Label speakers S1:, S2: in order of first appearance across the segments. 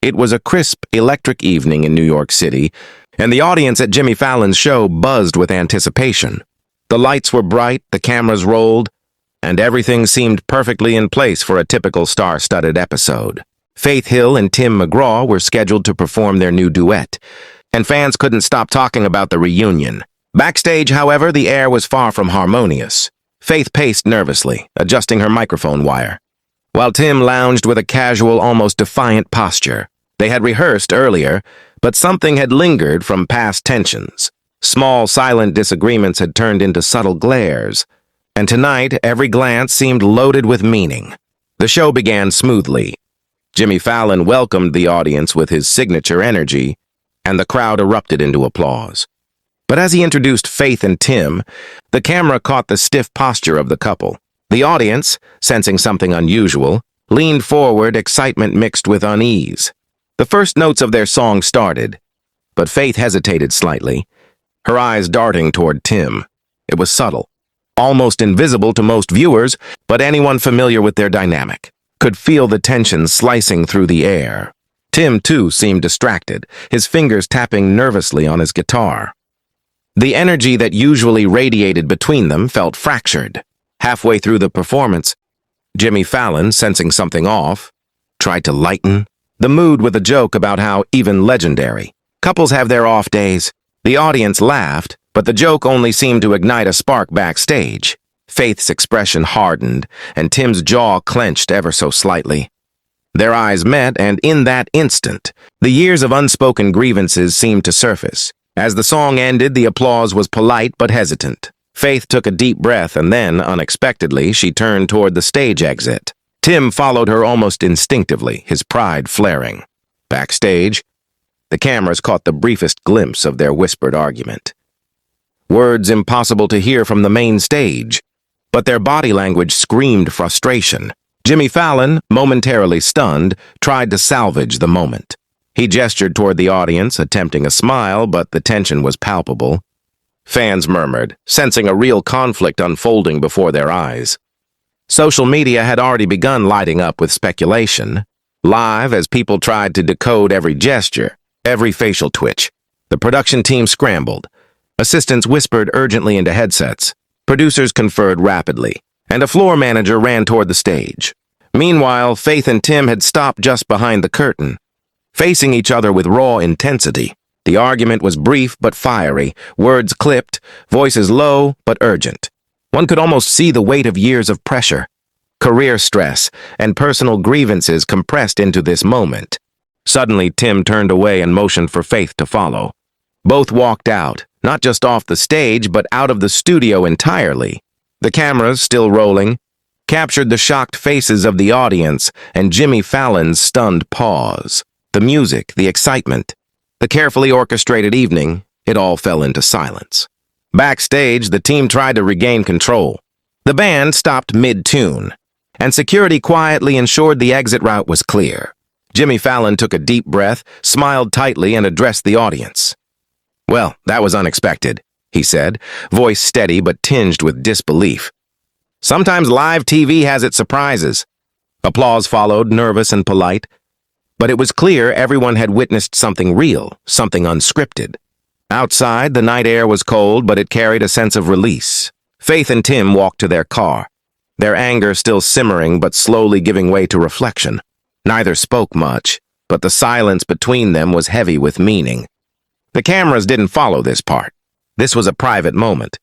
S1: It was a crisp, electric evening in New York City, and the audience at Jimmy Fallon's show buzzed with anticipation. The lights were bright, the cameras rolled, and everything seemed perfectly in place for a typical star-studded episode. Faith Hill and Tim McGraw were scheduled to perform their new duet, and fans couldn't stop talking about the reunion. Backstage, however, the air was far from harmonious. Faith paced nervously, adjusting her microphone wire, while Tim lounged with a casual, almost defiant posture. They had rehearsed earlier, but something had lingered from past tensions. Small, silent disagreements had turned into subtle glares, and tonight every glance seemed loaded with meaning. The show began smoothly. Jimmy Fallon welcomed the audience with his signature energy, and the crowd erupted into applause. But as he introduced Faith and Tim, the camera caught the stiff posture of the couple. The audience, sensing something unusual, leaned forward, excitement mixed with unease. The first notes of their song started, but Faith hesitated slightly, her eyes darting toward Tim. It was subtle, almost invisible to most viewers, but anyone familiar with their dynamic could feel the tension slicing through the air. Tim, too, seemed distracted, his fingers tapping nervously on his guitar. The energy that usually radiated between them felt fractured. Halfway through the performance, Jimmy Fallon, sensing something off, tried to lighten the mood with a joke about how even legendary couples have their off days. The audience laughed, but the joke only seemed to ignite a spark backstage. Faith's expression hardened, and Tim's jaw clenched ever so slightly. Their eyes met, and in that instant, the years of unspoken grievances seemed to surface. As the song ended, the applause was polite but hesitant. Faith took a deep breath, and then, unexpectedly, she turned toward the stage exit. Tim followed her almost instinctively, his pride flaring. Backstage, the cameras caught the briefest glimpse of their whispered argument. Words impossible to hear from the main stage, but their body language screamed frustration. Jimmy Fallon, momentarily stunned, tried to salvage the moment. He gestured toward the audience, attempting a smile, but the tension was palpable. Fans murmured, sensing a real conflict unfolding before their eyes. Social media had already begun lighting up with speculation, live as people tried to decode every gesture, every facial twitch. The production team scrambled. Assistants whispered urgently into headsets. Producers conferred rapidly, and a floor manager ran toward the stage. Meanwhile, Faith and Tim had stopped just behind the curtain, facing each other with raw intensity. The argument was brief but fiery, words clipped, voices low but urgent. One could almost see the weight of years of pressure, career stress, and personal grievances compressed into this moment. Suddenly, Tim turned away and motioned for Faith to follow. Both walked out, not just off the stage, but out of the studio entirely. The cameras, still rolling, captured the shocked faces of the audience and Jimmy Fallon's stunned pause. The music, the excitement, the carefully orchestrated evening, it all fell into silence. Backstage, the team tried to regain control. The band stopped mid-tune, and security quietly ensured the exit route was clear. Jimmy Fallon took a deep breath, smiled tightly, and addressed the audience. "Well, that was unexpected," he said, voice steady but tinged with disbelief. "Sometimes live TV has its surprises." Applause followed, nervous and polite, but it was clear everyone had witnessed something real, something unscripted. Outside, the night air was cold, but it carried a sense of release. Faith and Tim walked to their car, their anger still simmering but slowly giving way to reflection. Neither spoke much, but the silence between them was heavy with meaning. The cameras didn't follow this part. This was a private moment,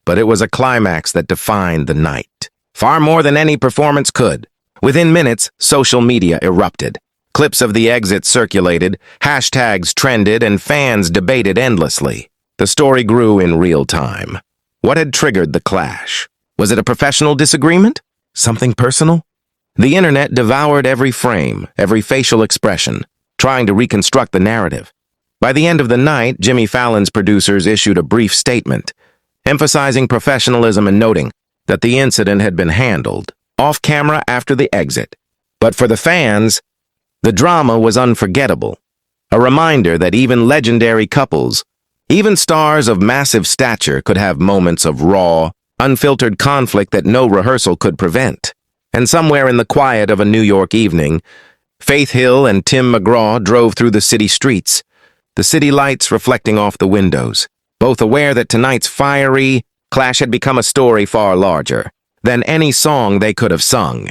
S1: but it was a climax that defined the night, far more than any performance could. Within minutes, social media erupted. Clips of the exit circulated, hashtags trended, and fans debated endlessly. The story grew in real time. What had triggered the clash? Was it a professional disagreement? Something personal? The internet devoured every frame, every facial expression, trying to reconstruct the narrative. By the end of the night, Jimmy Fallon's producers issued a brief statement, emphasizing professionalism and noting that the incident had been handled off camera after the exit. But for the fans, the drama was unforgettable, a reminder that even legendary couples, even stars of massive stature, could have moments of raw, unfiltered conflict that no rehearsal could prevent. And somewhere in the quiet of a New York evening, Faith Hill and Tim McGraw drove through the city streets, the city lights reflecting off the windows, both aware that tonight's fiery clash had become a story far larger than any song they could have sung.